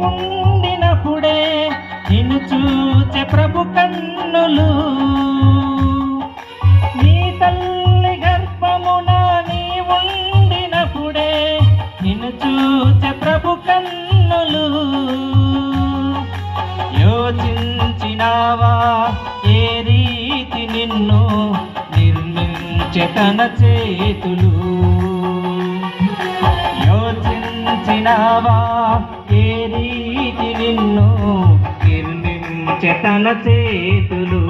ఉండినప్పుడే నిన్ను చూచే ప్రభు కన్నులు. నీ తల్లి గర్భమున నీ ఉండినప్పుడే నిన్ను చూచే ప్రభు కన్నులు. యోచించినావా ఏ రీతి నిన్ను నిర్మించే తన చేతులు. యోచించినావా ఏ రీతి నిన్ను నిర్మించే తన చేతులు.